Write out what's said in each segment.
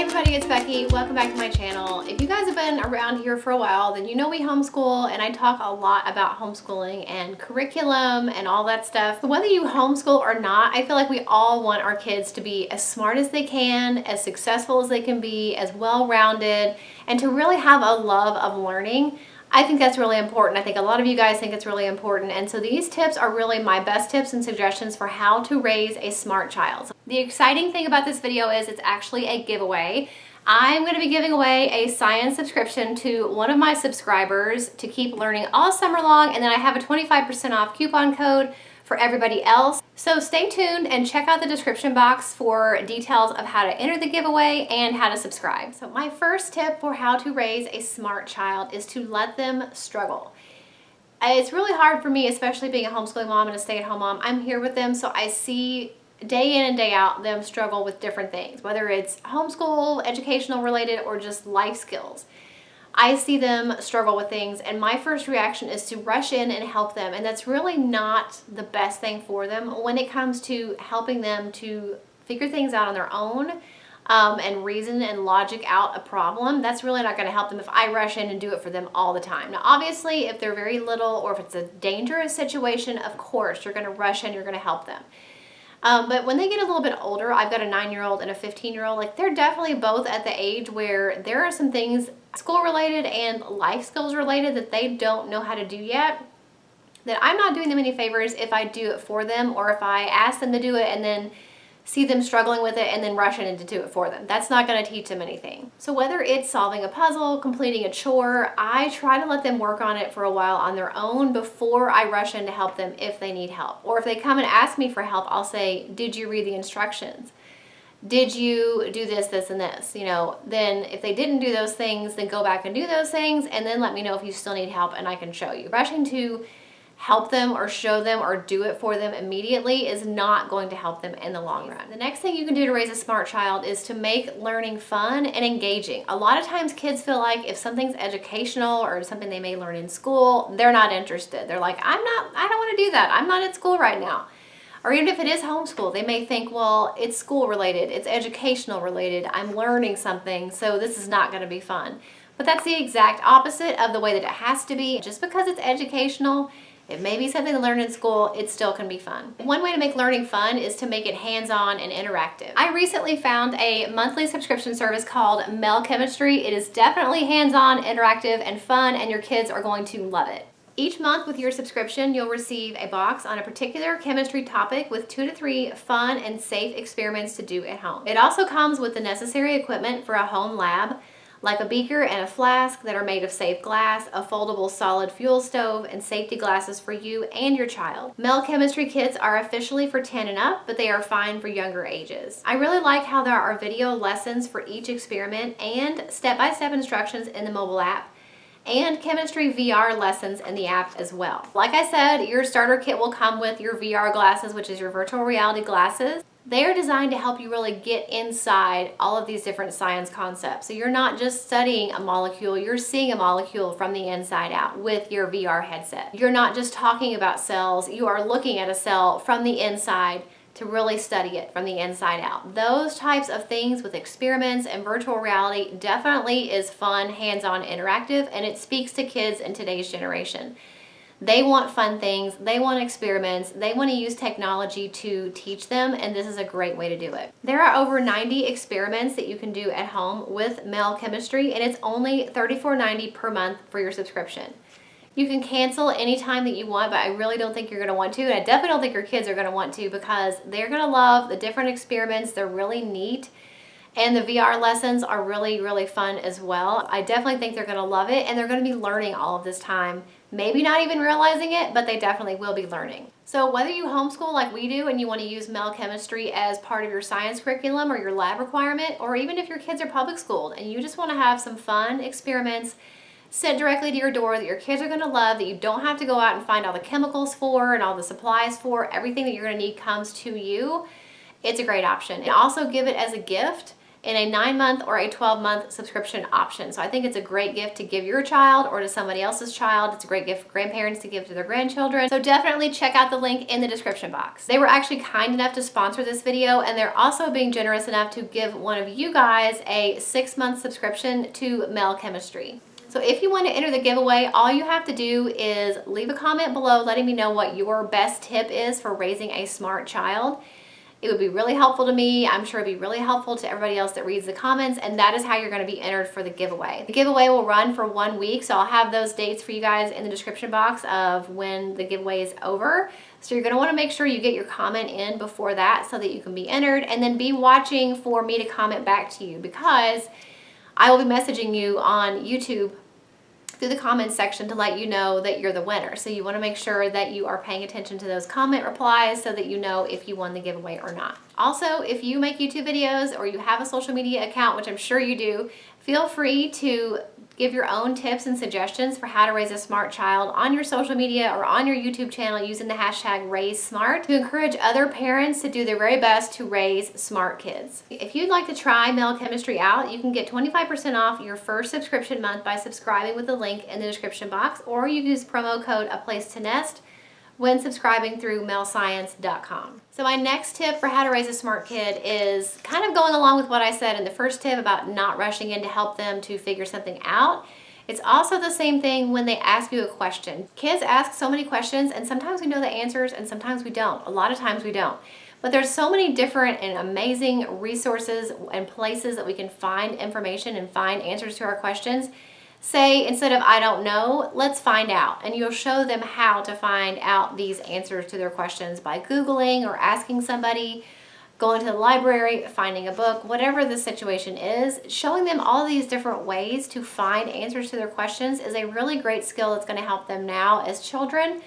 Hey everybody, it's Becky. Welcome back to my channel. If you guys have been around here for a while, then you know we homeschool, and I talk a lot about homeschooling and curriculum and all that stuff. Whether you homeschool or not, I feel like we all want our kids to be as smart as they can, as successful as they can be, as well-rounded, and to really have a love of learning. I think that's really important. I think a lot of you guys think it's really important. And so these tips are really my best tips and suggestions for how to raise a smart child. The exciting thing about this video is it's actually a giveaway. I'm going to be giving away a science subscription to one of my subscribers to keep learning all summer long. And then I have a 25% off coupon code for everybody else. So stay tuned and check out the description box for details of how to enter the giveaway and how to subscribe. So my first tip for how to raise a smart child is to let them struggle. It's really hard for me, especially being a homeschooling mom and a stay-at-home mom. I'm here with them, so I see day in and day out them struggle with different things, whether it's homeschool, educational related, or just life skills. I see them struggle with things, and my first reaction is to rush in and help them, and that's really not the best thing for them when it comes to helping them to figure things out on their own and reason and logic out a problem. That's really not going to help them if I rush in and do it for them all the time. Now, obviously, if they're very little or if it's a dangerous situation, of course, you're going to rush in, you're going to help them. But when they get a little bit older, I've got a 9-year-old and a 15-year-old, like they're definitely both at the age where there are some things school related and life skills related that they don't know how to do yet, that I'm not doing them any favors if I do it for them or if I ask them to do it and then see them struggling with it and then rush in to do it for them. That's not going to teach them anything. So whether it's solving a puzzle, completing a chore, I try to let them work on it for a while on their own before I rush in to help them if they need help. Or if they come and ask me for help, I'll say, did you read the instructions? Did you do this, this, and this? You know, then if they didn't do those things, then go back and do those things and then let me know if you still need help and I can show you. Rushing to help them or show them or do it for them immediately is not going to help them in the long run. The next thing you can do to raise a smart child is to make learning fun and engaging. A lot of times kids feel like if something's educational or something they may learn in school, they're not interested. They're like, I don't want to do that. I'm not at school right now. Or even if it is homeschool, they may think, well, it's school related, it's educational related, I'm learning something, so this is not going to be fun. But that's the exact opposite of the way that it has to be. Just because it's educational, it may be something to learn in school, it still can be fun. One way to make learning fun is to make it hands-on and interactive. I recently found a monthly subscription service called MEL Chemistry. It is definitely hands-on, interactive, and fun, and your kids are going to love it. Each month with your subscription, you'll receive a box on a particular chemistry topic with 2 to 3 fun and safe experiments to do at home. It also comes with the necessary equipment for a home lab, like a beaker and a flask that are made of safe glass, a foldable solid fuel stove, and safety glasses for you and your child. MEL Chemistry kits are officially for 10 and up, but they are fine for younger ages. I really like how there are video lessons for each experiment and step-by-step instructions in the mobile app, and chemistry VR lessons in the app as well. Like I said, your starter kit will come with your VR glasses, which is your virtual reality glasses. They are designed to help you really get inside all of these different science concepts. So you're not just studying a molecule, you're seeing a molecule from the inside out with your VR headset. You're not just talking about cells, you are looking at a cell from the inside to really study it from the inside out. Those types of things with experiments and virtual reality definitely is fun, hands-on, interactive, and it speaks to kids in today's generation. They want fun things, they want experiments, they want to use technology to teach them, and this is a great way to do it. There are over 90 experiments that you can do at home with MEL Chemistry, and it's only $34.90 per month for your subscription. You can cancel anytime that you want, but I really don't think you're going to want to, and I definitely don't think your kids are going to want to, because they're going to love the different experiments. They're really neat, and the VR lessons are really, really fun as well. I definitely think they're going to love it, and they're going to be learning all of this time. Maybe not even realizing it, but they definitely will be learning. So whether you homeschool like we do and you want to use MEL Chemistry as part of your science curriculum or your lab requirement, or even if your kids are public schooled and you just want to have some fun experiments sent directly to your door that your kids are going to love, that you don't have to go out and find all the chemicals for and all the supplies for, everything that you're going to need comes to you, it's a great option. And also give it as a gift in a 9-month or a 12-month subscription option. So I think it's a great gift to give your child or to somebody else's child. It's a great gift for grandparents to give to their grandchildren. So definitely check out the link in the description box. They were actually kind enough to sponsor this video, and they're also being generous enough to give one of you guys a 6-month subscription to MEL Chemistry. So if you want to enter the giveaway, all you have to do is leave a comment below letting me know what your best tip is for raising a smart child. It would be really helpful to me. I'm sure it'd be really helpful to everybody else that reads the comments, and that is how you're going to be entered for the giveaway. The giveaway will run for 1 week, so I'll have those dates for you guys in the description box of when the giveaway is over. So you're going to want to make sure you get your comment in before that so that you can be entered, and then be watching for me to comment back to you, because I will be messaging you on YouTube through the comments section to let you know that you're the winner. So you want to make sure that you are paying attention to those comment replies so that you know if you won the giveaway or not. Also, if you make YouTube videos or you have a social media account, which I'm sure you do, feel free to give your own tips and suggestions for how to raise a smart child on your social media or on your YouTube channel using the hashtag #RaiseSmart to encourage other parents to do their very best to raise smart kids. If you'd like to try MEL Chemistry out, you can get 25% off your first subscription month by subscribing with the link in the description box, or you use promo code Aplacetonest when subscribing through melscience.com. So my next tip for how to raise a smart kid is kind of going along with what I said in the first tip about not rushing in to help them to figure something out. It's also the same thing when they ask you a question. Kids ask so many questions, and sometimes we know the answers and sometimes we don't. A lot of times we don't. But there's so many different and amazing resources and places that we can find information and find answers to our questions. Say, instead of "I don't know," let's find out. And you'll show them how to find out these answers to their questions by Googling or asking somebody, going to the library, finding a book, whatever the situation is. Showing them all these different ways to find answers to their questions is a really great skill that's going to help them now as children,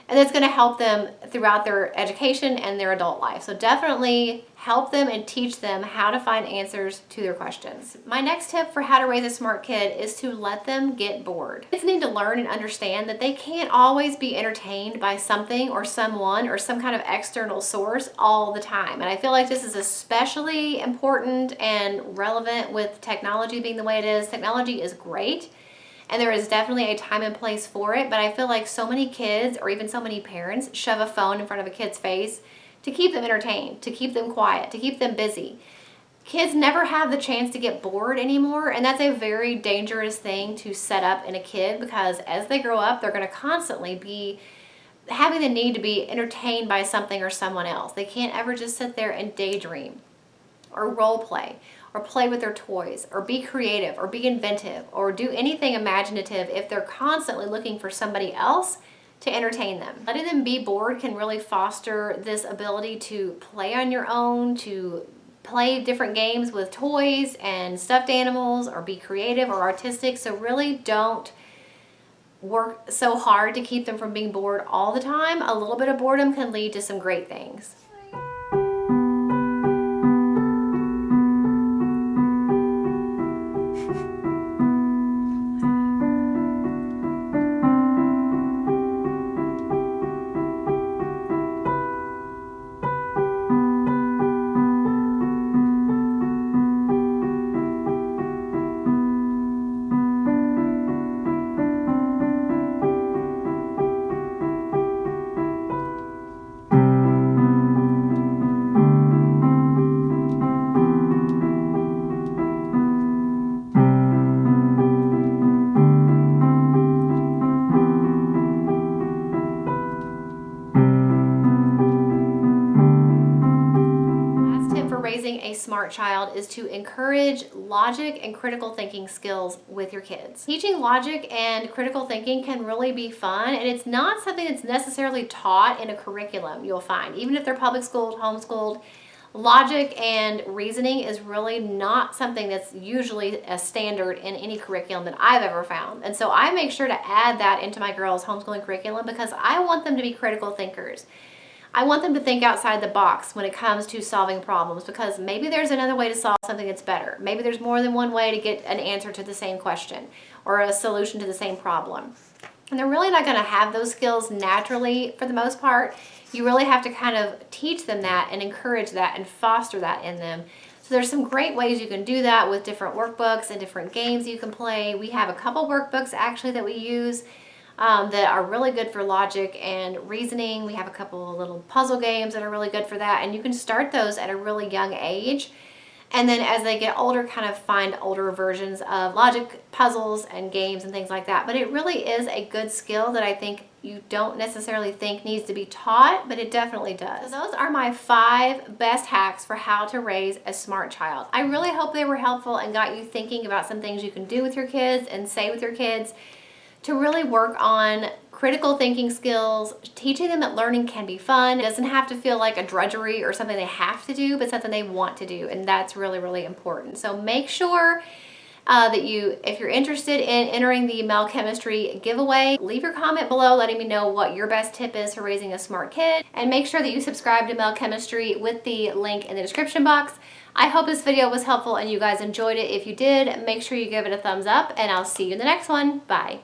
and it's going to help them throughout their education and their adult life. So definitely help them and teach them how to find answers to their questions. My next tip for how to raise a smart kid is to let them get bored. Kids need to learn and understand that they can't always be entertained by something or someone or some kind of external source all the time. And I feel like this is especially important and relevant with technology being the way it is. Technology is great, and there is definitely a time and place for it, but I feel like so many kids or even so many parents shove a phone in front of a kid's face to keep them entertained, to keep them quiet, to keep them busy. Kids never have the chance to get bored anymore, and that's a very dangerous thing to set up in a kid, because as they grow up, they're going to constantly be having the need to be entertained by something or someone else. They can't ever just sit there and daydream or role play or play with their toys or be creative or be inventive or do anything imaginative if they're constantly looking for somebody else to entertain them. Letting them be bored can really foster this ability to play on your own, to play different games with toys and stuffed animals, or be creative or artistic. So really don't work so hard to keep them from being bored all the time. A little bit of boredom can lead to some great things. Raising a smart child is to encourage logic and critical thinking skills with your kids. Teaching logic and critical thinking can really be fun, and it's not something that's necessarily taught in a curriculum, you'll find. Even if they're public schooled, homeschooled, logic and reasoning is really not something that's usually a standard in any curriculum that I've ever found. And so I make sure to add that into my girls' homeschooling curriculum because I want them to be critical thinkers. I want them to think outside the box when it comes to solving problems, because maybe there's another way to solve something that's better. Maybe there's more than one way to get an answer to the same question or a solution to the same problem. And they're really not going to have those skills naturally for the most part. You really have to kind of teach them that and encourage that and foster that in them So there's some great ways you can do that with different workbooks and different games you can play. We have a couple workbooks actually that we use that are really good for logic and reasoning. We have a couple of little puzzle games that are really good for that, and you can start those at a really young age. And then as they get older, kind of find older versions of logic puzzles and games and things like that. But it really is a good skill that I think you don't necessarily think needs to be taught, but it definitely does. So those are my 5 best hacks for how to raise a smart child. I really hope they were helpful and got you thinking about some things you can do with your kids and say with your kids to really work on critical thinking skills, teaching them that learning can be fun. It doesn't have to feel like a drudgery or something they have to do, but something they want to do, and that's really, really important. So make sure that if you're interested in entering the MEL Chemistry giveaway, leave your comment below letting me know what your best tip is for raising a smart kid, and make sure that you subscribe to MEL Chemistry with the link in the description box. I hope this video was helpful and you guys enjoyed it. If you did, make sure you give it a thumbs up, and I'll see you in the next one. Bye.